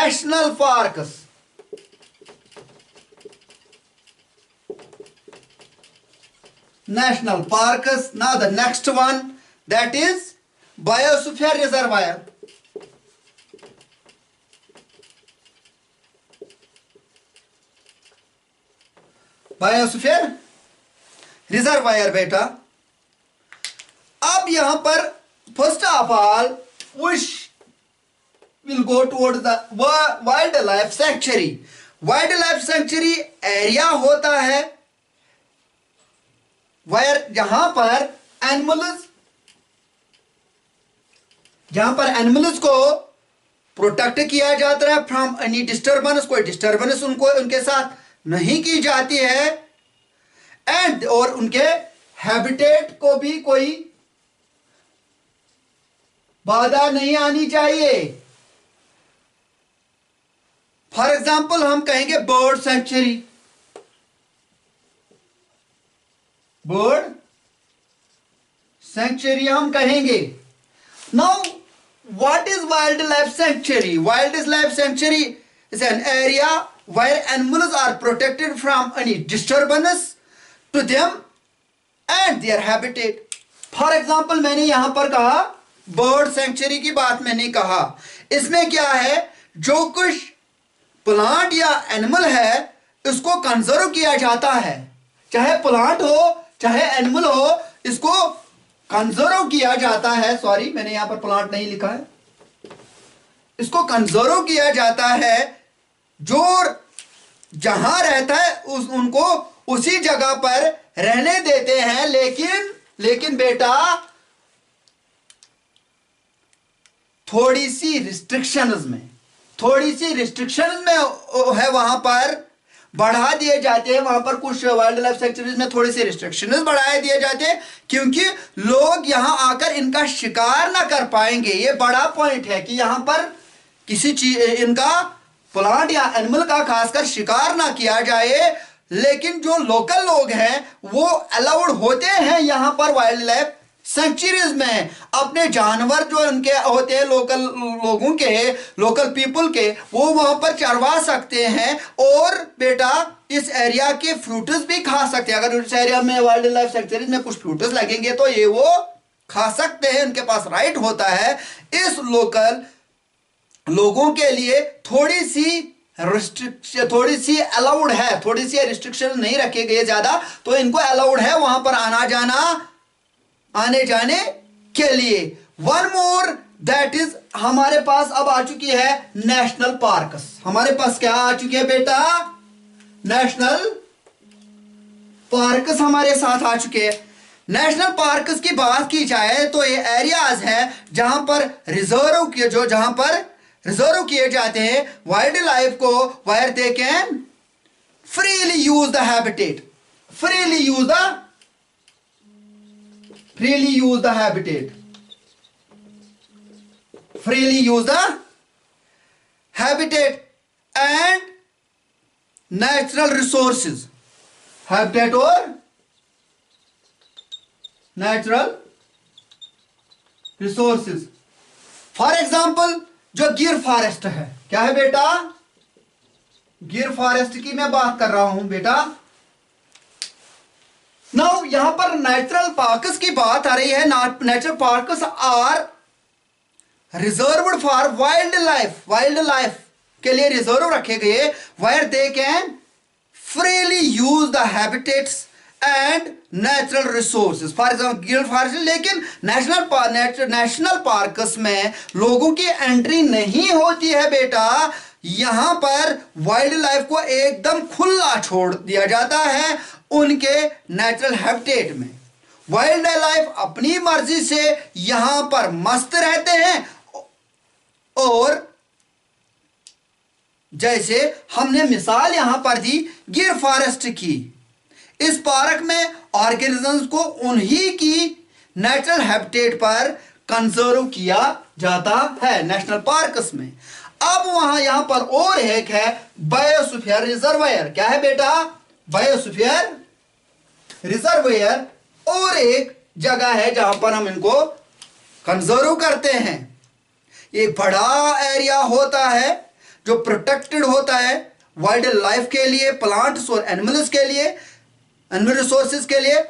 national parks. National parks. Now the next one, that is biosphere reservoir. Biosphere reservoir बेटा। अब यहां पर first of all will go toward the wild life sanctuary. Wild life sanctuary area होता है wire जहां पर animals को protect किया जाता है फ्रॉम एनी डिस्टर्बेंस। कोई डिस्टर्बेंस उनके साथ नहीं की जाती है एंड और उनके हैबिटेट को भी कोई बाधा नहीं आनी चाहिए। फॉर एग्जाम्पल हम कहेंगे बर्ड सेंचुरी। बर्ड सेंचुरी हम कहेंगे। Now what is wild life sanctuary? Wild life sanctuary is an area where animals are protected from any disturbance to them and their habitat. For example, मैंने यहां पर कहा bird sanctuary की बात मैंने कहा। इसमें क्या है, जो कुछ प्लांट या एनिमल है इसको कंजर्व किया जाता है, चाहे प्लांट हो चाहे एनिमल हो, इसको कंजर्व किया जाता है। सॉरी, मैंने यहां पर प्लांट नहीं लिखा है। इसको कंजर्व किया जाता है, जो जहां रहता है उनको उसी जगह पर रहने देते हैं। लेकिन बेटा थोड़ी सी रिस्ट्रिक्शंस में है, वहां पर बढ़ा दिए जाते हैं। वहां पर कुछ वाइल्ड लाइफ सेंचुरीज में थोड़ी सी रिस्ट्रिक्शंस बढ़ाए दिए जाते हैं क्योंकि लोग यहां आकर इनका शिकार ना कर पाएंगे। ये बड़ा पॉइंट है कि यहां पर किसी चीज इनका प्लांट या एनिमल का खासकर शिकार ना किया जाए। लेकिन जो लोकल लोग हैं वो अलाउड होते हैं यहां पर वाइल्ड लाइफ सेंचुरीज में अपने जानवर जो उनके होते हैं लोकल लोगों के, लोकल पीपल के, वो वहां पर चरवा सकते हैं और बेटा इस एरिया के फ्रूट्स भी खा सकते हैं। अगर इस एरिया में वाइल्ड लाइफ सेंचुरीज में कुछ फ्रूट्स लगेंगे तो ये वो खा सकते हैं, उनके पास राइट होता है। इस लोकल लोगों के लिए थोड़ी सी अलाउड है, थोड़ी सी रिस्ट्रिक्शन नहीं रखे गए ज्यादा, तो इनको अलाउड है वहां पर आने जाने के लिए। वन मोर दैट इज हमारे पास अब आ चुकी है नेशनल पार्क्स। हमारे पास क्या आ चुकी है बेटा? नेशनल पार्क्स हमारे साथ आ चुके हैं। नेशनल पार्क्स की बात की जाए तो ये एरियाज है जहां पर रिजर्व किए जाते हैं वाइल्ड लाइफ को, where they can freely use the habitat, freely use the habitat and natural resources, habitat और natural resources। फॉर एग्जाम्पल जो गिर फॉरेस्ट है, क्या है बेटा? गिर फॉरेस्ट की मैं बात कर रहा हूं बेटा। नाउ यहां पर नेचुरल पार्क्स की बात आ रही है। Natural parks are reserved for wildlife के लिए रिजर्व रखे गए, where they can freely use the habitats and natural resources. For example Gir forest. लेकिन नेशनल पार्क्स में लोगों की एंट्री नहीं होती है बेटा। यहां पर वाइल्ड लाइफ को एकदम खुला छोड़ दिया जाता है उनके नेचुरल हैबिटेट में। वाइल्ड लाइफ अपनी मर्जी से यहां पर मस्त रहते हैं और जैसे हमने मिसाल यहां पर दी गिर फॉरेस्ट की, इस पार्क में ऑर्गेनिजम्स को उन्हीं की नेचुरल हैबिटेट पर कंजर्व किया जाता है नेशनल पार्क्स में। अब वहां यहां पर और एक है बायोस्फीयर रिजर्वायर। क्या है बेटा? बायोस्फीयर रिजर्वायर और एक जगह है जहां पर हम इनको कंजर्व करते हैं। एक बड़ा एरिया होता है जो प्रोटेक्टेड होता है वाइल्ड लाइफ के लिए, प्लांट्स और एनिमल्स के लिए, एनिमल रिसोर्सेज के लिए,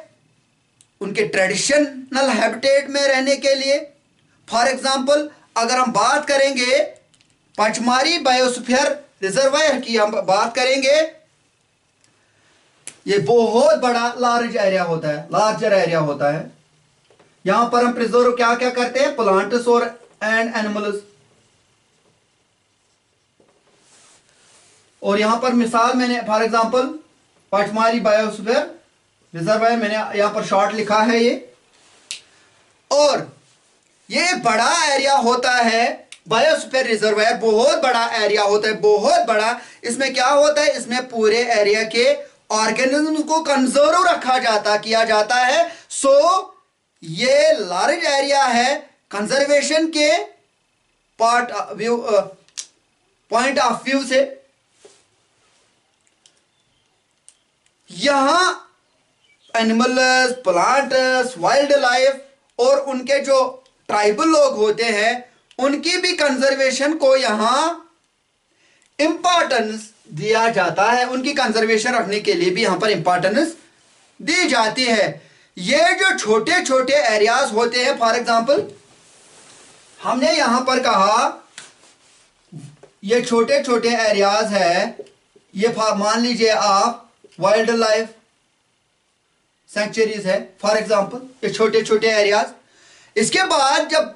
उनके ट्रेडिशनल हैबिटेट में रहने के लिए। फॉर एग्जांपल अगर हम बात करेंगे पचमारी बायोस्फीयर रिजर्वायर की, हम बात करेंगे, ये बहुत बड़ा लार्ज एरिया होता है, लार्जर एरिया होता है। यहां पर हम प्रिजर्व क्या क्या करते हैं, प्लांट्स और एंड एनिमल्स। और यहां पर मिसाल मैंने फॉर एग्जांपल पचमारी बायोस्फीयर रिजर्वायर मैंने यहां पर शॉर्ट लिखा है ये। और ये बड़ा एरिया होता है, बायोस्फीयर रिजर्वायर बहुत बड़ा एरिया होता है, बहुत बड़ा। इसमें क्या होता है, इसमें पूरे एरिया के ऑर्गेनिज्म को कंजर्व रखा जाता किया जाता है। सो ये लार्ज एरिया है, कंजर्वेशन के पॉइंट ऑफ व्यू से यहां एनिमल्स, प्लांट्स, वाइल्ड लाइफ और उनके जो ट्राइबल लोग होते हैं उनकी भी कंजर्वेशन को यहां इंपॉर्टेंस दिया जाता है, उनकी कंजर्वेशन रखने के लिए भी यहां पर इंपॉर्टेंस दी जाती है। ये जो छोटे छोटे एरियाज होते हैं, फॉर एग्जांपल हमने यहां पर कहा ये छोटे छोटे एरियाज है, ये मान लीजिए आप वाइल्ड लाइफ सेंचुरीज है फॉर एग्जांपल, ये छोटे छोटे एरियाज। इसके बाद जब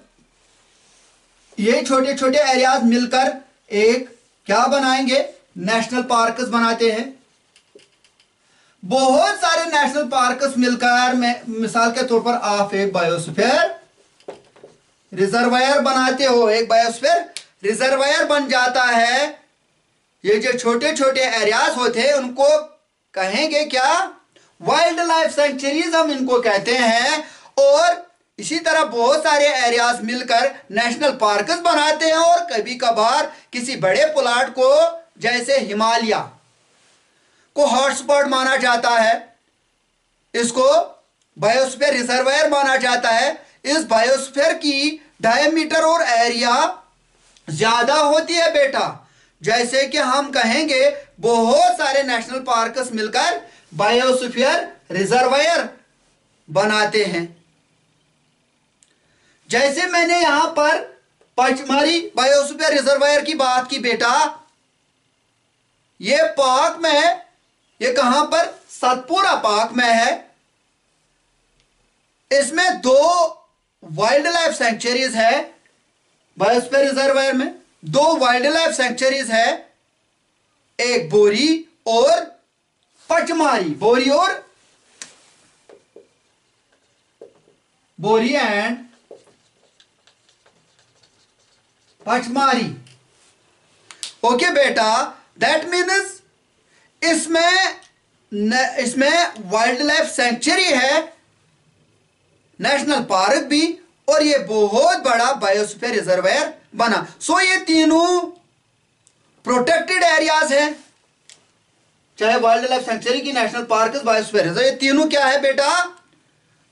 ये छोटे छोटे एरियाज मिलकर एक क्या बनाएंगे, नेशनल पार्क्स बनाते हैं। बहुत सारे नेशनल पार्क्स मिलकर, मिसाल के तौर पर आप एक बायोस्फीयर रिजर्वायर बनाते हो, एक बायोस्फीयर रिजर्वायर बन जाता है। ये जो छोटे छोटे एरियाज होते हैं उनको कहेंगे क्या, वाइल्ड लाइफ सेंचुरीज हम इनको कहते हैं। और इसी तरह बहुत सारे एरियाज मिलकर नेशनल पार्क्स बनाते हैं। और कभी कभार किसी बड़े प्लॉट को, जैसे हिमालय को हॉटस्पॉट माना जाता है, इसको बायोस्फीयर रिजर्वायर माना जाता है। इस बायोस्फीयर की डायमीटर और एरिया ज्यादा होती है बेटा। जैसे कि हम कहेंगे बहुत सारे नेशनल पार्क्स मिलकर बायोस्फीयर रिजर्वायर बनाते हैं। जैसे मैंने यहां पर पचमारी बायोस्फीयर रिजर्वायर की बात की बेटा, ये पाक में है, ये कहां पर, सतपुरा पाक में है। इसमें 2 वाइल्ड लाइफ सेंचुरीज है, बायोस्फीयर रिजर्वायर में 2 वाइल्ड लाइफ सेंचुरीज है, एक बोरी और पचमारी, बोरी एंड पचमारी। ओके बेटा, दैट मीन्स इसमें वाइल्ड लाइफ सेंचुरी है, नेशनल पार्क भी, और ये बहुत बड़ा बायोस्फीयर रिजर्वायर बना। सो ये तीनों प्रोटेक्टेड एरियाज हैं, चाहे वाइल्ड लाइफ सेंचुरी की, नेशनल पार्क, बायोस्फीयर रिजर्व, ये तीनों क्या है बेटा,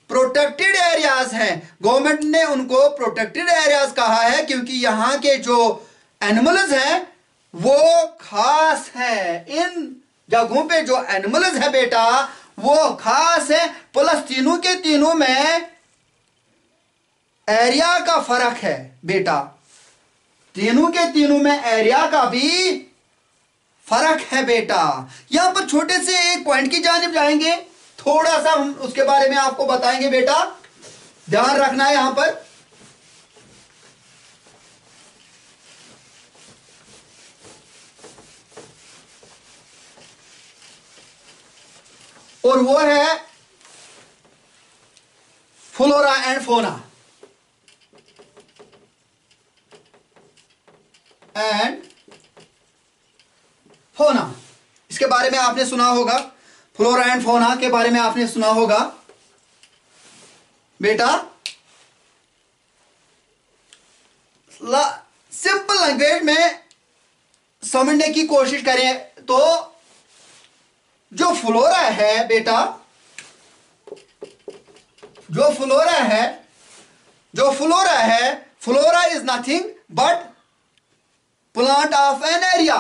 प्रोटेक्टेड एरियाज हैं। गवर्नमेंट ने उनको प्रोटेक्टेड एरियाज कहा है क्योंकि यहां के जो एनिमल्स हैं वो खास है। इन जगहों पे जो एनिमल्स है बेटा वो खास है, प्लस तीनों के तीनों में एरिया का फर्क है बेटा, तीनों के तीनों में एरिया का भी फर्क है बेटा। यहां पर छोटे से एक पॉइंट की जानिब जाएंगे, थोड़ा सा हम उसके बारे में आपको बताएंगे बेटा, ध्यान रखना है यहां पर। और वो है फ्लोरा एंड फोना इसके बारे में आपने सुना होगा, फ्लोरा एंड फोना के बारे में आपने सुना होगा बेटा। सिंपल लैंग्वेज में समझने की कोशिश करें तो जो फ्लोरा है बेटा, जो फ्लोरा है, flora is nothing but plant of an area,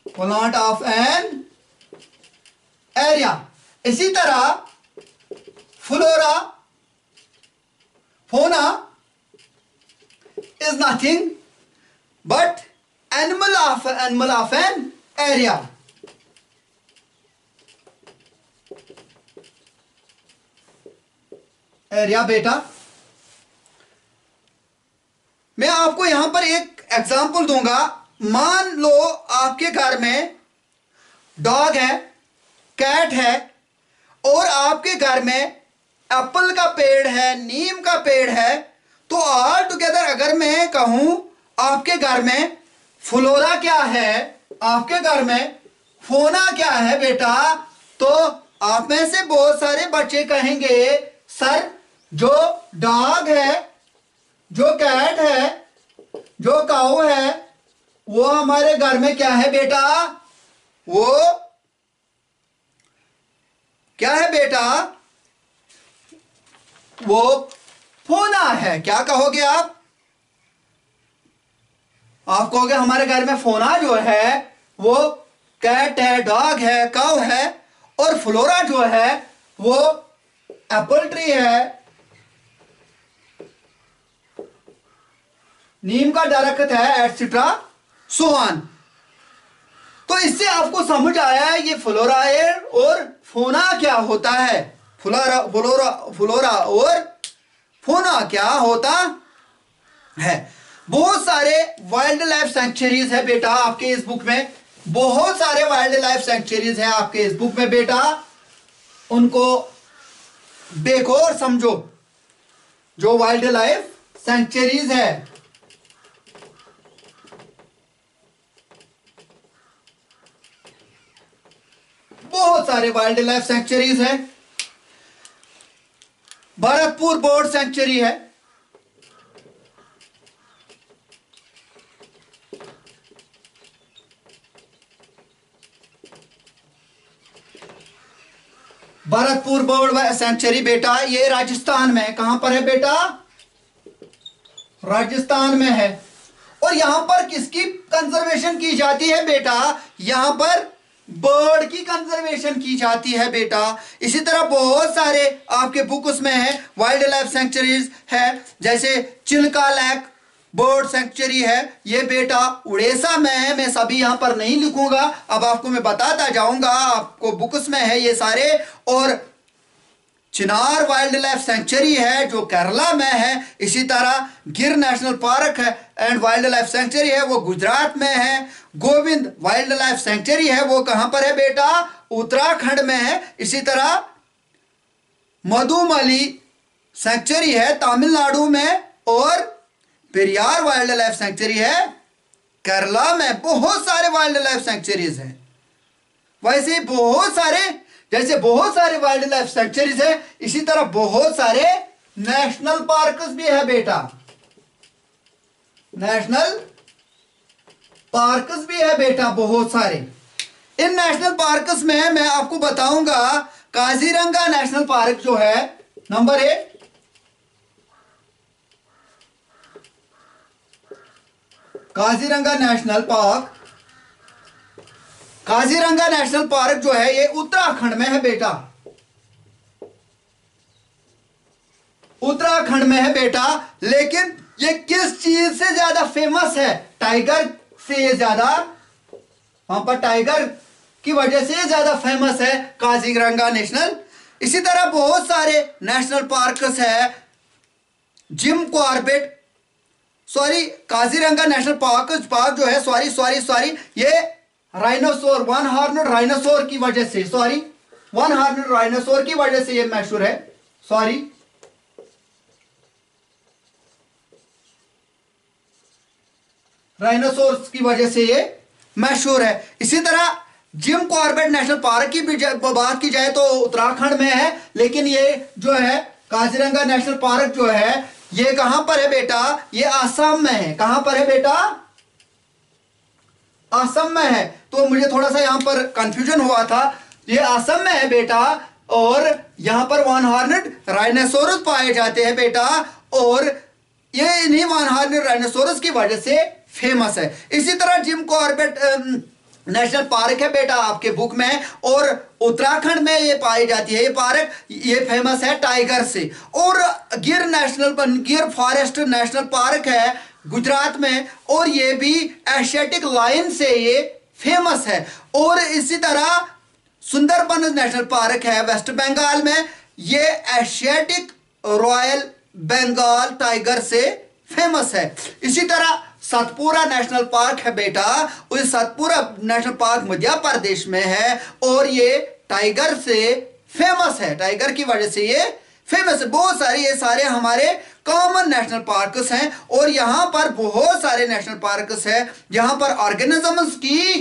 plant of an area. इसी तरह flora fauna is nothing but animal of an area. Area बेटा, मैं आपको यहां पर एक एग्जांपल दूंगा। मान लो आपके घर में डॉग है, कैट है, और आपके घर में एप्पल का पेड़ है, नीम का पेड़ है। तो ऑल टुगेदर अगर मैं कहूं आपके घर में फ्लोरा क्या है, आपके घर में फोना क्या है बेटा, तो आप में से बहुत सारे बच्चे कहेंगे सर जो डॉग है, जो कैट है, जो काऊ है, वो हमारे घर में क्या है बेटा, वो क्या है बेटा, वो फोना है। क्या कहोगे आप कहोगे हमारे घर में फोना जो है वो कैट है, डॉग है, काऊ है, और फ्लोरा जो है वो एप्पल ट्री है, नीम का दरख्त है, एटसेट्रा सो ऑन। तो इससे आपको समझ आया है ये फ्लोरा और फोना क्या होता है, फ्लोरा और फोना क्या होता है। बहुत सारे वाइल्ड लाइफ सेंचुरीज है बेटा आपके इस बुक में, बहुत सारे वाइल्ड लाइफ सेंचुरीज है आपके इस बुक में बेटा। उनको देखो और समझो। जो वाइल्ड लाइफ सेंचुरीज है, बहुत सारे वाइल्ड लाइफ सेंचुरीज है। भरतपुर बर्ड सेंचुरी है, भरतपुर बर्ड सेंचुरी बेटा, ये राजस्थान में, कहां पर है बेटा, राजस्थान में है। और यहां पर किसकी कंजर्वेशन की जाती है बेटा, यहां पर बर्ड की कंजर्वेशन की जाती है बेटा। इसी तरह बहुत सारे आपके बुक्स में है वाइल्ड लाइफ सेंचुरीज है, जैसे चिल्का लेक बर्ड सेंचुरी है, ये बेटा उड़ीसा में है। मैं सभी यहां पर नहीं लिखूंगा, अब आपको मैं बताता जाऊंगा, आपको बुक्स में है ये सारे। और चिनार वाइल्ड लाइफ सेंचुरी है जो केरला में है। इसी तरह गिर नेशनल पार्क है एंड वाइल्ड लाइफ सेंचुरी है, वो गुजरात में है। गोविंद वाइल्ड लाइफ सेंचुरी है, वो कहां पर है बेटा, उत्तराखंड में है। इसी तरह मधुमली सेंचुरी है तमिलनाडु में, और पेरियार वाइल्ड लाइफ सेंचुरी है केरला में। बहुत सारे वाइल्ड लाइफ सेंचुरीज हैं। वैसे बहुत सारे, जैसे बहुत सारे वाइल्ड लाइफ सेंचुरीज है, इसी तरह बहुत सारे नेशनल पार्क्स भी है बेटा, नेशनल पार्क्स भी है बेटा बहुत सारे। इन नेशनल पार्क्स में मैं आपको बताऊंगा काजीरंगा नेशनल पार्क जो है number 1, Kaziranga national park. Kaziranga national park जो है ये उत्तराखंड में है बेटा, उत्तराखंड में है बेटा। लेकिन ये किस चीज से ज्यादा फेमस है, टाइगर से ज्यादा, वहां पर टाइगर की वजह से ज्यादा फेमस है काजीरंगा नेशनल। इसी तरह बहुत सारे नेशनल पार्क्स है, Jim Corbett, sorry Kaziranga national park जो है, सॉरी ये राइनोसोर, वन हॉर्नड राइनोसोर की वजह से, सॉरी वन हॉर्नड राइनोसोर की वजह से ये मशहूर है, सॉरी। राइनोसोर्स की वजह से ये मशहूर है। इसी तरह जिम कॉर्बेट नेशनल पार्क की भी बात की जाए तो उत्तराखंड में है, लेकिन ये जो है काजीरंगा नेशनल पार्क जो है ये कहां पर है बेटा, ये आसाम में है। कहां पर है बेटा, असम में है। तो मुझे थोड़ा सा यहां पर कंफ्यूजन हुआ था, ये असम में है बेटा। और यहां पर वन हॉर्नड राइनोसोरस पाए जाते हैं बेटा। और ये इन्हीं वन हॉर्न राइनोसोरस की वजह से फेमस है। इसी तरह जिम कॉर्बेट नेशनल पार्क है बेटा आपके बुक में, और उत्तराखंड में ये पाई जाती है। ये पार्क ये फेमस है टाइगर से। और गिर फॉरेस्ट नेशनल पार्क है गुजरात में, और ये भी एशियाटिक लायन से ये फेमस है। और इसी तरह सुंदरबन नेशनल पार्क है वेस्ट बंगाल में, ये एशियाटिक रॉयल बंगाल टाइगर से फेमस है। इसी तरह सतपुरा नेशनल पार्क है बेटा, उस सतपुरा नेशनल पार्क मध्य प्रदेश में है, और ये टाइगर से फेमस है, टाइगर की वजह से ये फेमस है। बहुत सारे ये सारे हमारे कॉमन नेशनल पार्क्स हैं, और यहाँ पर बहुत सारे नेशनल पार्क्स हैं जहाँ पर ऑर्गेनिजम्स की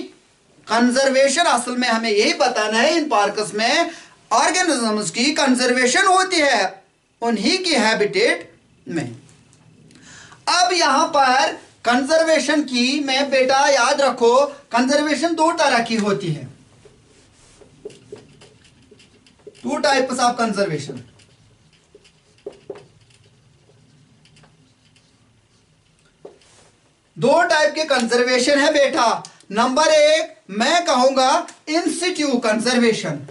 कंजर्वेशन, असल में हमें यही बताना है, इन पार्क्स में ऑर्गेनिजम्स की कंजर्वेशन होती है उन्हीं की हैबिटेट में। अब यहां पर कंजर्वेशन की में बेटा याद रखो, कंजर्वेशन दो तरह की होती है, टू टाइप्स ऑफ कंजर्वेशन। दो टाइप के कंजर्वेशन है बेटा। नंबर एक मैं कहूंगा इंस्टीट्यूट कंजर्वेशन,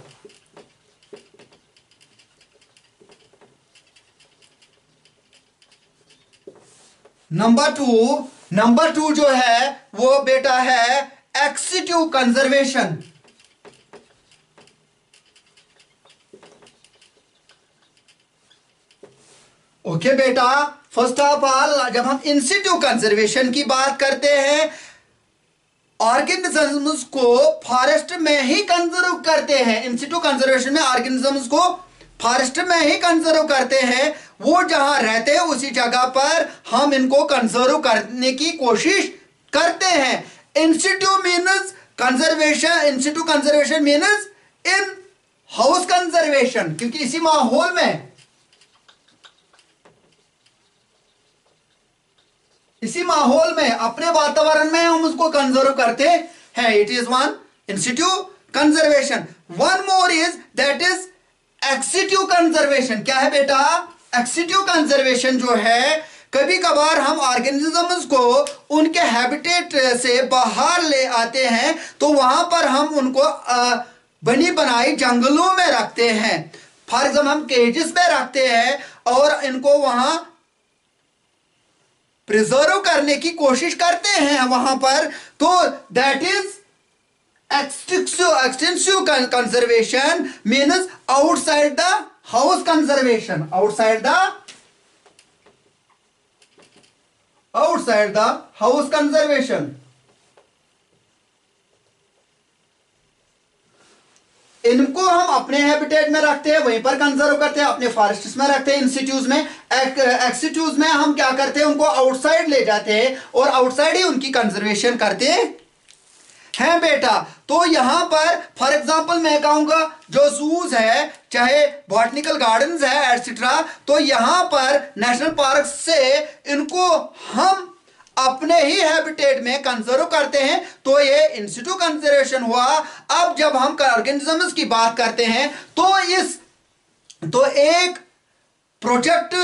नंबर टू जो है वो बेटा है एक्सिटिव कंजर्वेशन। ओके बेटा, फर्स्ट ऑफ ऑल जब हम इंस्टीट्यूट कंजर्वेशन की बात करते हैं, ऑर्गेनिजम्स को फॉरेस्ट में ही कंजर्व करते हैं। इंस्टीट्यूट कंजर्वेशन में ऑर्गेनिजम्स को फॉरेस्ट में ही कंजर्व करते हैं, वो जहां रहते हैं उसी जगह पर हम इनको कंजर्व करने की कोशिश करते हैं। Institute means conservation, institute conservation means in house conservation, क्योंकि इसी माहौल में, इसी माहौल में अपने वातावरण में हम उसको कंजर्व करते हैं। It is one in situ conservation. One more is that is ex situ conservation. क्या है बेटा? एक्सिटिव कंजर्वेशन जो है, कभी कभार हम ऑर्गेनिजम्स को उनके हैबिटेट से बाहर ले आते हैं, तो वहां पर हम उनको बनी बनाई जंगलों में रखते हैं। फॉर एग्जाम्पल हम केजेस में रखते हैं और इनको वहां प्रिजर्व करने की कोशिश करते हैं वहां पर, तो that is extensive conservation means outside the house conservation, outside the house conservation। इनको हम अपने हैबिटेट में रखते हैं, वहीं पर कंजर्व करते हैं, अपने फॉरेस्ट्स में रखते हैं। इंस्टीट्यूट्स में, एक्सिट्यूट्स में हम क्या करते हैं, उनको आउटसाइड ले जाते हैं और आउटसाइड ही उनकी कंजर्वेशन करते हैं बेटा। तो यहां पर फॉर एग्जांपल मैं कहूंगा जो जूस है, चाहे बॉटनिकल गार्डन्स है एटसेट्रा, तो यहां पर नेशनल पार्क से इनको हम अपने ही हैबिटेट में कंजर्व करते हैं, तो ये इंस्टीट्यूट कंजर्वेशन हुआ। अब जब हम ऑर्गेनिजम्स की बात करते हैं तो एक प्रोजेक्ट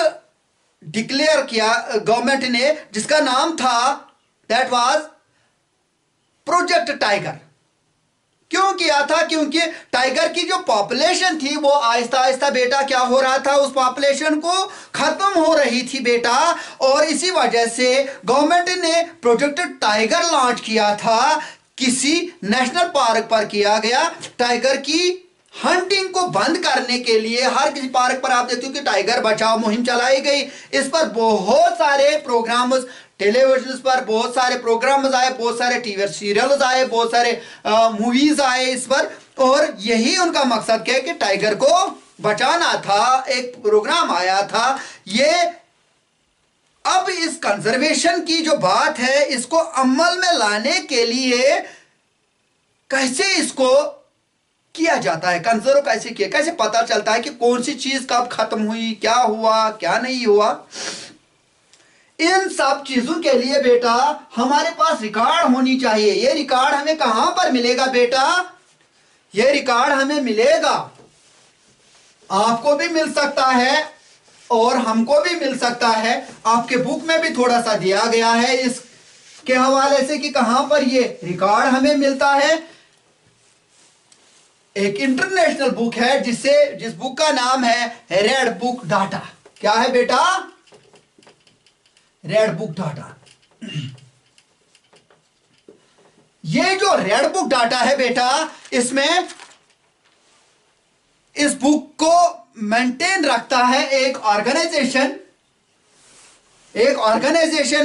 डिक्लेयर किया गवर्नमेंट ने, जिसका नाम था दैट वाज प्रोजेक्ट टाइगर। क्यों किया था? क्योंकि टाइगर की जो पॉपुलेशन थी वो आहिस्ता आहिस्ता बेटा क्या हो रहा था, उस पॉपुलेशन को खत्म हो रही थी बेटा, और इसी वजह से गवर्नमेंट ने प्रोजेक्ट टाइगर लॉन्च किया था। किसी नेशनल पार्क पर किया गया। टाइगर की हंटिंग को बंद करने के लिए हर किसी पार्क पर आप देखते हो कि टाइगर बचाओ मुहिम चलाई गई। इस पर बहुत सारे प्रोग्राम्स टेलीविजन पर, बहुत सारे प्रोग्राम्स आए, बहुत सारे टीवी सीरियल्स आए, बहुत सारे मूवीज आए इस पर, और यही उनका मकसद क्या है कि टाइगर को बचाना था। एक प्रोग्राम आया था ये। अब इस कंजर्वेशन की जो बात है, इसको अमल में लाने के लिए कैसे इसको किया जाता है, कंजर्व कैसे किया, कैसे पता चलता है कि कौन सी चीज कब खत्म हुई, क्या हुआ क्या नहीं हुआ। इन सब चीजों के लिए बेटा हमारे पास रिकॉर्ड होनी चाहिए। ये रिकॉर्ड हमें कहां पर मिलेगा बेटा? ये रिकॉर्ड हमें मिलेगा, आपको भी मिल सकता है और हमको भी मिल सकता है, आपके बुक में भी थोड़ा सा दिया गया है इसके हवाले से कि कहां पर ये रिकॉर्ड हमें मिलता है। एक इंटरनेशनल बुक है जिस बुक का नाम है रेड बुक डाटा। क्या है बेटा? Red book data. ये जो रेड बुक डाटा है बेटा, इसमें इस बुक को मेंटेन रखता है एक ऑर्गेनाइजेशन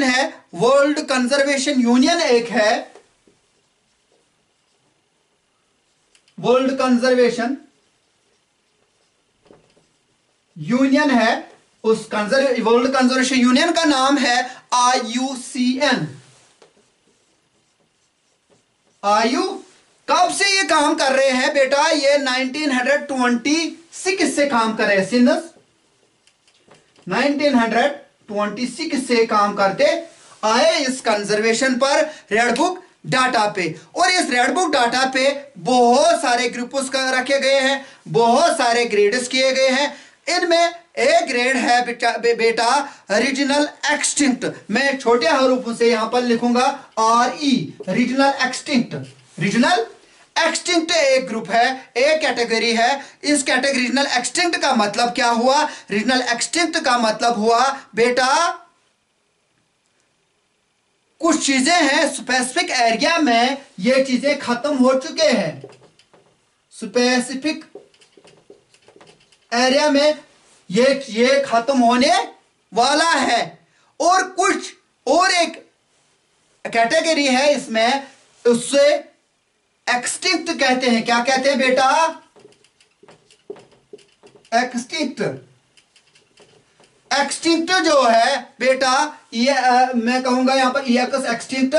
है, वर्ल्ड कंजर्वेशन यूनियन एक है, वर्ल्ड कंजर्वेशन यूनियन है। उस वर्ल्ड कंजर्वेशन यूनियन का नाम है IUCN। कब से ये काम कर रहे हैं बेटा? ये 1926 से काम कर रहे हैं। सिंस 1926 से काम करते आए इस कंजर्वेशन पर, रेड बुक डाटा पे। और इस रेड बुक डाटा पे बहुत सारे ग्रुप्स रखे गए हैं, बहुत सारे ग्रेड्स किए गए हैं। इनमें एक ग्रेड है बेटा रीजनल एक्सटिंक्ट। मैं छोटे हरूफों से यहां पर लिखूंगा RE, regional extinct. Regional extinct एक ग्रुप है, एक कैटेगरी है। इस कैटेगरी रीजनल एक्सटिंक्ट का मतलब क्या हुआ? रीजनल एक्सटिंक्ट का मतलब हुआ बेटा कुछ चीजें हैं स्पेसिफिक एरिया में, ये चीजें खत्म हो चुके हैं। स्पेसिफिक एरिया में ये खत्म होने वाला है। और कुछ और एक कैटेगरी है इसमें, उससे एक्सटिंक्ट कहते हैं। क्या कहते हैं बेटा? एक्सटिंक्ट। एक्सटिंक्ट जो है बेटा, ये मैं कहूंगा यहां पर एक्सटिंक्ट।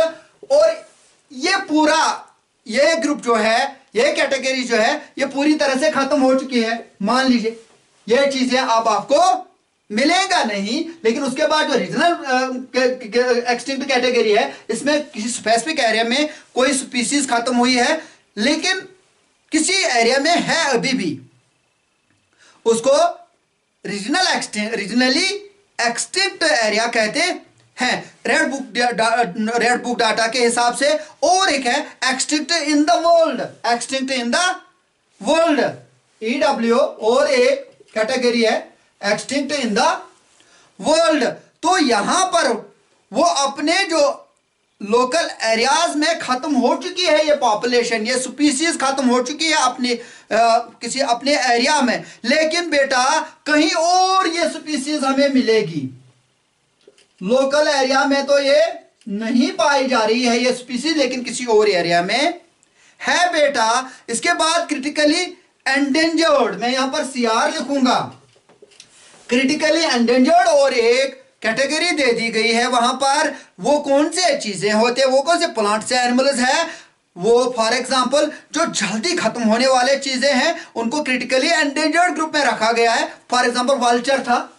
और ये ग्रुप जो है, ये कैटेगरी जो है, ये पूरी तरह से खत्म हो चुकी है। मान लीजिए ये चीजें अब आपको मिलेगा नहीं, लेकिन उसके बाद जो रीजनल एक्सटिंक्ट कैटेगरी है, इसमें किसी स्पेसिफिक एरिया में कोई स्पीसीज खत्म हुई है, लेकिन किसी एरिया में है अभी भी, उसको रीजनली एक्सटिंक्ट एरिया कहते हैं रेड बुक डाटा के हिसाब से। और एक है extinct in the world, extinct in the world EW। और एक कैटेगरी है एक्सटिंक्ट इन द वर्ल्ड। तो यहां पर वो अपने जो लोकल एरियाज में खत्म हो चुकी है, ये पॉपुलेशन, ये स्पीसीज खत्म हो चुकी है अपनी किसी अपने एरिया में, लेकिन बेटा कहीं और ये स्पीसीज हमें मिलेगी। लोकल एरिया में तो ये नहीं पाई जा रही है ये स्पीसीज, लेकिन किसी और एरिया में है बेटा। इसके बाद क्रिटिकली एंडेंजर्ड, मैं यहां पर CR लिखूंगा, क्रिटिकली एंडेंजर्ड। और एक कैटेगरी दे दी गई है वहां पर। वो कौन से चीजें होते हैं, वो कौन से प्लांट्स या एनिमल्स है? वो फॉर एग्जांपल जो जल्दी खत्म होने वाले चीजें हैं, उनको क्रिटिकली एंडेंजर्ड ग्रुप में रखा गया है। फॉर एग्जांपल वल्चर था,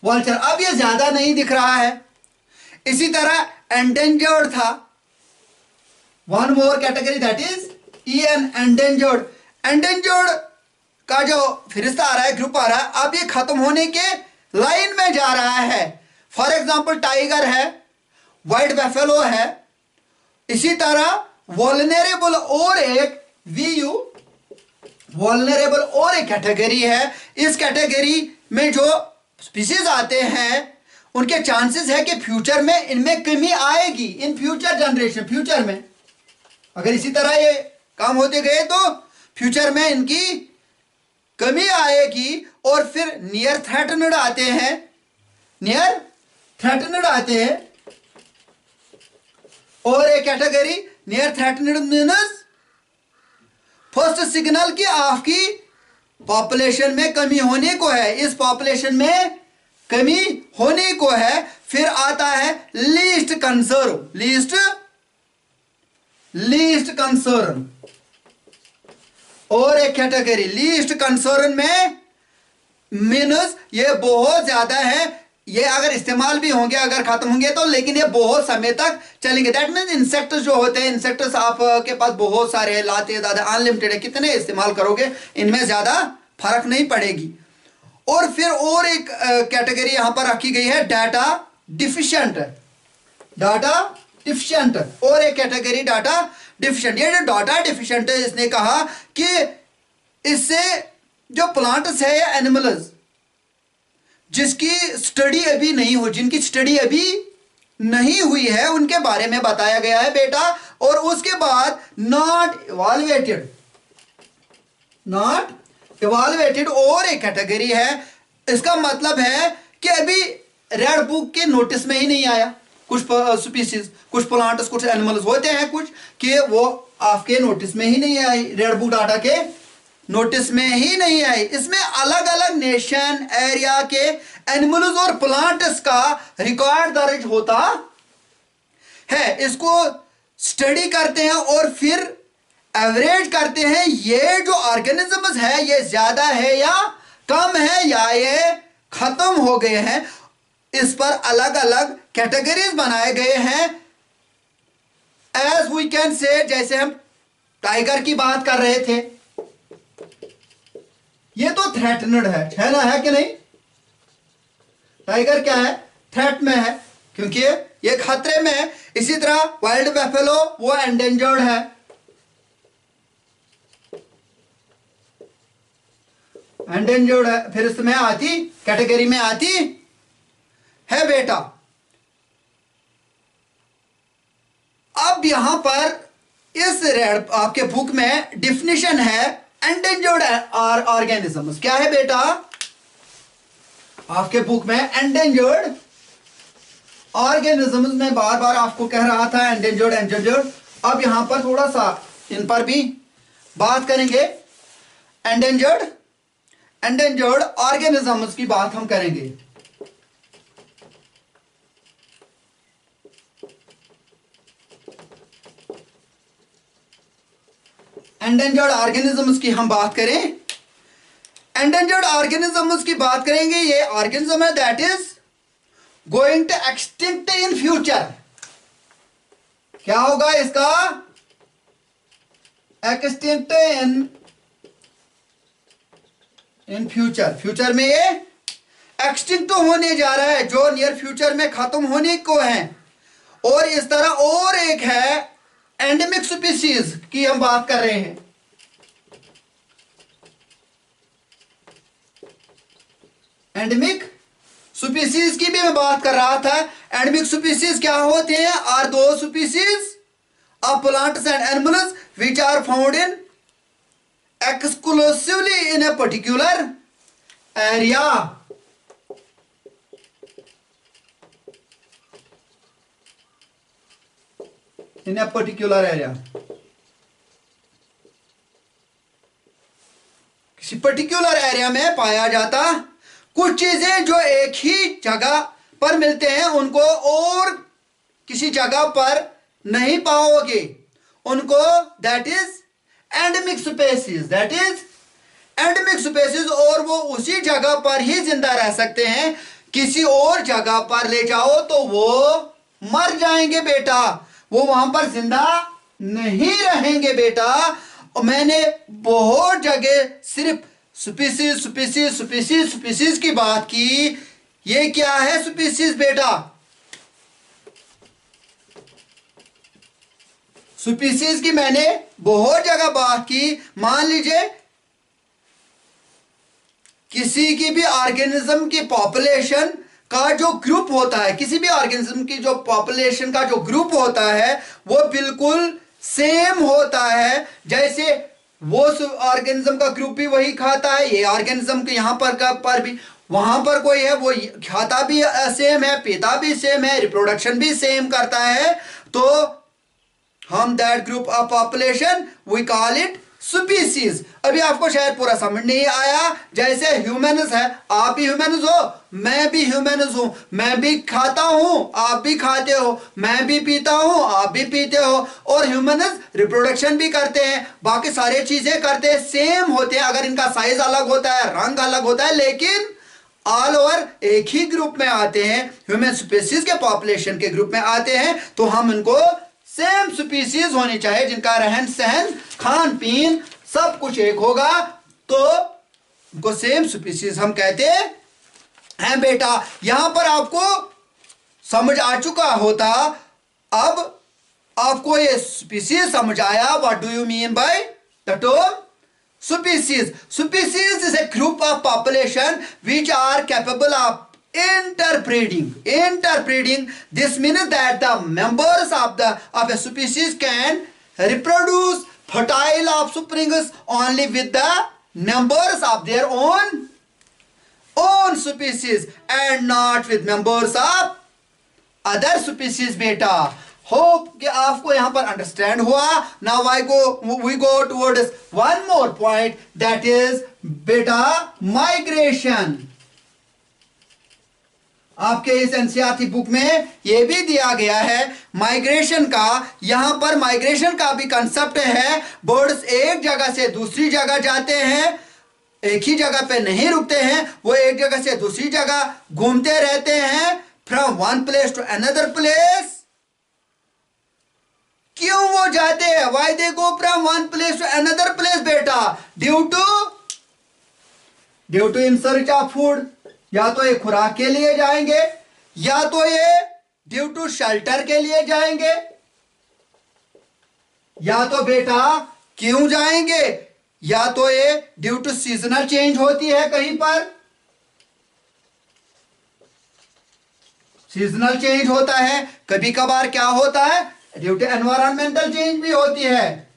वल्चर अब ये ज्यादा नहीं दिख रहा है। इसी तरह एंडेंजर्ड था, one more category that is EN, endangered. Endangered का जो फिरिश्ता आ रहा है, ग्रुप आ रहा है, अब ये खत्म होने के लाइन में जा रहा है। फॉर एग्जांपल टाइगर है, व्हाइट बैफेलो है। इसी तरह वल्नरेबल और एक VU, वल्नरेबल और एक कैटेगरी है। इस कैटेगरी में जो स्पीसीज आते हैं, उनके चांसेस है कि फ्यूचर में इनमें कमी आएगी। इन फ्यूचर जनरेशन, फ्यूचर में अगर इसी तरह ये काम होते गए तो फ्यूचर में इनकी कमी आएगी। और फिर नियर थ्रेटनड आते हैं, नियर थ्रेटनड आते हैं। और एक category near threatened means first signal की आपकी पॉपुलेशन में कमी होने को है, इस पॉपुलेशन में कमी होने को है। फिर आता है लीस्ट कंसर्न, लीस्ट कंसर्न। और एक कैटेगरी लीस्ट कंसर्न में मीन्स ये बहुत ज्यादा है, ये अगर इस्तेमाल भी होंगे, अगर खत्म होंगे तो, लेकिन ये बहुत समय तक चलेंगे। दैट मीन्स इंसेक्ट्स जो होते हैं, इंसेक्ट्स आपके पास बहुत सारे लाते ज्यादा अनलिमिटेड है, कितने इस्तेमाल करोगे, इनमें ज्यादा फर्क नहीं पड़ेगी। और फिर और एक कैटेगरी यहां पर रखी गई है डाटा डिफिशिएंट। डाटा डिफिशिएंट और एक कैटेगरी डाटा डिफिशिएंट। ये जो डाटा डिफिशिएंट है, इसने कहा कि इससे जो प्लांट्स है या एनिमल्स जिसकी स्टडी अभी नहीं हो, जिनकी स्टडी अभी नहीं हुई है, उनके बारे में बताया गया है बेटा। और उसके बाद नॉट इवाल्युएटेड, नॉट इवाल्युएटेड और एक कैटेगरी है। इसका मतलब है कि अभी रेड बुक के नोटिस में ही नहीं आया। कुछ स्पीसीज, कुछ प्लांट्स, कुछ एनिमल्स होते हैं कुछ कि वो आपके नोटिस में ही नहीं आई, रेड बुक डाटा के नोटिस में ही नहीं आई। इसमें अलग अलग नेशन एरिया के एनिमल्स और प्लांट्स का रिकॉर्ड दर्ज होता है। इसको स्टडी करते हैं और फिर एवरेज करते हैं, ये जो ऑर्गेनिजम्स है ये ज्यादा है या कम है या ये खत्म हो गए हैं। इस पर अलग अलग कैटेगरीज बनाए गए हैं। एज वी कैन से, जैसे हम टाइगर की बात कर रहे थे, ये तो थ्रेटनड है ना, है कि नहीं? टाइगर क्या है? थ्रेट में है क्योंकि ये खतरे में है। इसी तरह वाइल्ड बैफेलो वो एंडेंजर्ड है। एंडेंजर्ड है, फिर इसमें आती कैटेगरी में आती है बेटा। अब यहां पर इस रेड आपके बुक में डिफिनेशन है एंडेंजर्ड ऑर्गेनिजम्स। क्या है बेटा आपके बुक में? Endangered organisms. में बार बार आपको कह रहा था एंडेंजर्ड एंडेंजर्ड। अब यहां पर थोड़ा सा इन पर भी बात करेंगे। एंडेंजर्ड ऑर्गेनिजम्स की बात हम करेंगे। एंडेंजर्ड ऑर्गेनिजम्स की हम बात करें, एंडेंजर्ड ऑर्गेनिजम्स की बात करेंगे। ये ऑर्गेनिज्म है that is going to extinct in future. क्या होगा इसका? Extinct in future. फ्यूचर में ये एक्सटिंक्ट तो होने जा रहा है, जो नियर फ्यूचर में खत्म होने को है। और इस तरह और एक है एंडेमिक स्पीसीज की हम बात कर रहे हैं। एंडेमिक स्पीसीज की भी मैं बात कर रहा था। एंडेमिक स्पीसीज क्या होते हैं? आर दो species of plants and animals which are found in exclusively in a particular area. In a particular area, किसी पर्टिकुलर एरिया में पाया जाता। कुछ चीजें जो एक ही जगह पर मिलते हैं उनको और किसी जगह पर नहीं पाओगे, उनको that is endemic species. That is endemic species. और वो उसी जगह पर ही जिंदा रह सकते हैं। किसी और जगह पर ले जाओ तो वो मर जाएंगे बेटा, वो वहां पर जिंदा नहीं रहेंगे बेटा। और मैंने बहुत जगह सिर्फ स्पीसीज स्पीसीज स्पीसीज स्पीसीज की बात की। ये क्या है स्पीसीज बेटा? स्पीसीज की मैंने बहुत जगह बात की। मान लीजिए किसी की भी ऑर्गेनिज्म की पॉपुलेशन का जो ग्रुप होता है, किसी भी ऑर्गेनिज्म की जो पॉपुलेशन का जो ग्रुप होता है वो बिल्कुल सेम होता है। जैसे वो ऑर्गेनिज्म का ग्रुप भी वही खाता है, ये ऑर्गेनिज्म के यहां पर भी वहां पर कोई है वो खाता भी सेम है, पीता भी सेम है, रिप्रोडक्शन भी सेम करता है। तो हम that group of population we call it species. अभी आपको शायद पूरा समझ नहीं आया। जैसे ह्यूमन्स है, आप भी ह्यूमन्स हो, मैं भी ह्यूमन्स हूं। मैं भी खाता हूं, आप भी खाते हो। मैं भी पीता हूं, आप भी पीते हो। और ह्यूमन्स रिप्रोडक्शन भी करते हैं, बाकी सारी चीजें करते हैं, सेम होते हैं। अगर इनका साइज अलग होता है, रंग अलग होता है, लेकिन ऑल ओवर एक ही ग्रुप में आते हैं, ह्यूमन स्पीसीज के पॉपुलेशन के ग्रुप में आते हैं। तो हम इनको सेम स्पीसीज होनी चाहिए, जिनका रहन सहन, खान पीन सब कुछ एक होगा। तो उनको सेम स्पीसीज हम कहते हैं बेटा। यहां पर आपको समझ आ चुका होता। अब आपको ये स्पीसीज समझ आया। What do you mean by the term species? Species is a group of population which are capable of interbreeding. This means that the members of a species can reproduce fertile offsprings only with the members of their own species and not with members of other species बेटा। Hope कि आपको यहां पर understand हुआ। Now we go towards one more point, that is बेटा migration. आपके इस NCERT book में यह भी दिया गया है माइग्रेशन का। यहां पर माइग्रेशन का भी कंसेप्ट है। बर्ड्स एक जगह से दूसरी जगह जाते हैं, एक ही जगह पे नहीं रुकते हैं, वो एक जगह से दूसरी जगह घूमते रहते हैं, from one place to another place. क्यों वो जाते हैं? Why they go from one place to another place बेटा? Due to in search of food. या तो ये खुराक के लिए जाएंगे, या तो ये ड्यू टू शेल्टर के लिए जाएंगे, या तो बेटा क्यों जाएंगे, या तो ये ड्यू टू सीजनल चेंज होती है। कहीं पर सीजनल चेंज होता है, कभी कभार क्या होता है ड्यू टू एनवायरमेंटल चेंज भी होती है।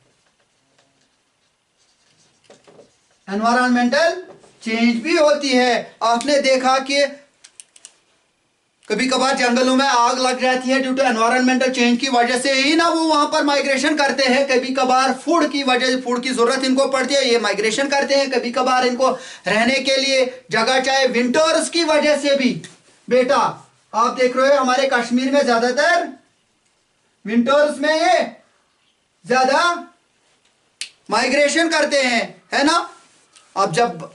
एनवायरमेंटल चेंज भी होती है। आपने देखा कि कभी कभार जंगलों में आग लग जाती है ड्यू टू एनवायरमेंटल चेंज की वजह से ही ना, वो वहां पर माइग्रेशन करते हैं। कभी कभार फूड की वजह से, फूड की जरूरत इनको पड़ती है, ये माइग्रेशन करते हैं। कभी कभार इनको रहने के लिए जगह चाहिए, विंटर्स की वजह से भी बेटा। आप देख रहे हो हमारे कश्मीर में ज्यादातर विंटर्स में ये ज्यादा माइग्रेशन करते हैं, है ना। अब जब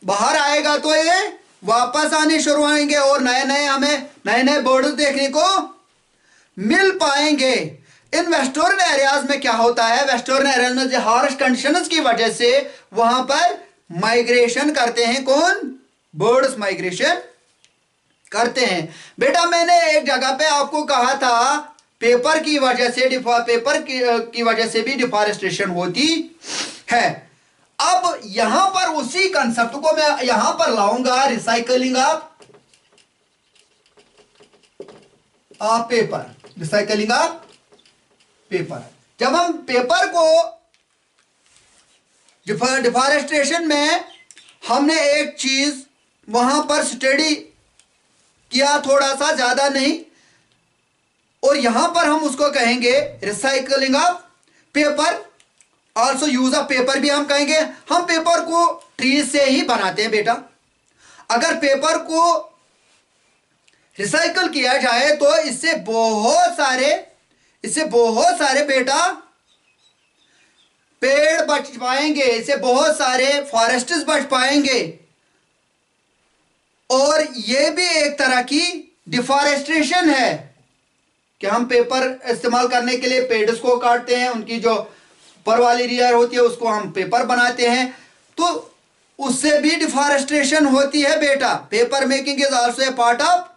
बाहर आएगा तो ये वापस आने शुरू आएंगे और हमें नए नए बर्ड्स देखने को मिल पाएंगे। इन वेस्टर्न एरियाज में क्या होता है, वेस्टर्न एरियाज में हार्श कंडीशंस की वजह से वहां पर माइग्रेशन करते हैं। कौन? बर्ड्स माइग्रेशन करते हैं बेटा। मैंने एक जगह पे आपको कहा था पेपर की वजह से, पेपर की वजह से भी डिफॉरेस्टेशन होती है। अब यहां पर उसी कंसेप्ट को मैं यहां पर लाऊंगा, recycling of paper. Recycling of paper. जब हम पेपर को डिफॉरेस्टेशन में हमने एक चीज वहां पर स्टडी किया, थोड़ा सा, ज्यादा नहीं, और यहां पर हम उसको कहेंगे recycling of paper. Also use of paper भी हम कहेंगे। हम पेपर को ट्री से ही बनाते हैं बेटा। अगर पेपर को रिसाइकल किया जाए तो इससे बहुत सारे बेटा पेड़ बच पाएंगे, इससे बहुत सारे फॉरेस्ट्स बच पाएंगे। और यह भी एक तरह की डिफॉरेस्टेशन है कि हम पेपर इस्तेमाल करने के लिए पेड़ों को काटते हैं, उनकी जो ऊपर वाली लेयर होती है उसको हम पेपर बनाते हैं, तो उससे भी डिफॉरेस्टेशन होती है बेटा। Paper making is also a part of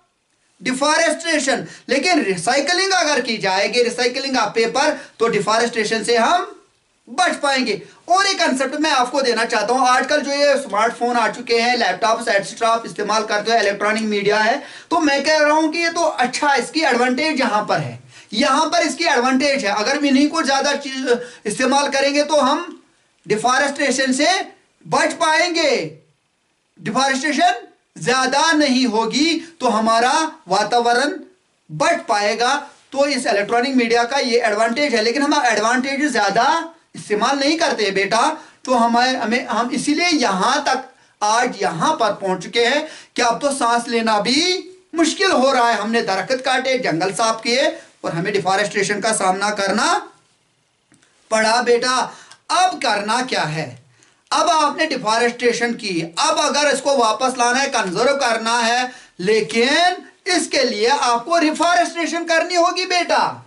deforestation. लेकिन रिसाइकलिंग अगर की जाएगी, रिसाइकलिंग ऑफ पेपर, तो डिफॉरेस्टेशन से हम बच पाएंगे। और एक कंसेप्ट मैं आपको देना चाहता हूं। आजकल जो ये स्मार्टफोन आ चुके हैं, लैपटॉप एटसेट्रा आप इस्तेमाल करते हो, इलेक्ट्रॉनिक मीडिया है, तो मैं कह रहा हूं कि ये तो अच्छा, इसकी एडवांटेज यहां पर है, यहां पर इसकी एडवांटेज है। अगर भी इन्हीं को ज्यादा इस्तेमाल करेंगे तो हम डिफॉरेस्टेशन से बच पाएंगे। डिफॉरेस्टेशन ज्यादा नहीं होगी तो हमारा वातावरण बच पाएगा। तो इस इलेक्ट्रॉनिक मीडिया का ये एडवांटेज है। लेकिन हम एडवांटेज ज्यादा इस्तेमाल नहीं करते बेटा। तो हम इसीलिए यहां तक आज यहां पर पहुंच चुके हैं कि अब तो सांस लेना भी मुश्किल हो रहा है। हमने दरख्त काटे, जंगल साफ किए और हमें डिफॉरेस्टेशन का सामना करना पड़ा बेटा। अब करना क्या है? अब आपने डिफॉरेस्टेशन की, अब अगर इसको वापस लाना है, कंजर्व करना है, लेकिन इसके लिए आपको रिफॉरेस्टेशन करनी होगी बेटा।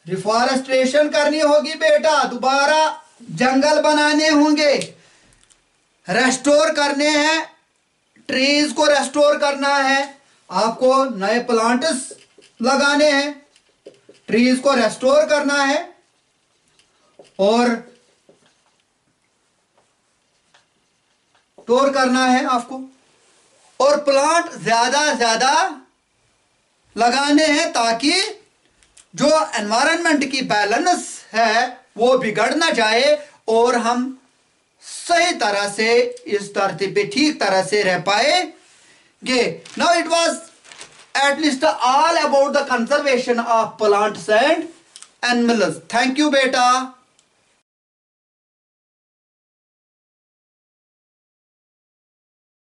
रिफॉरेस्ट्रेशन करनी होगी बेटा, दोबारा जंगल बनाने होंगे, रेस्टोर करने हैं, ट्रीज को रेस्टोर करना है, आपको नए प्लांट्स लगाने हैं, ट्रीज को रेस्टोर करना है और टोर करना है आपको, और प्लांट ज्यादा ज्यादा लगाने हैं ताकि जो एनवायरनमेंट की बैलेंस है वो बिगड़ ना जाए और हम सही तरह से इस धरती पे ठीक तरह से रह पाएंगे। Now it was at least all about the conservation of plants and animals. Thank you beta.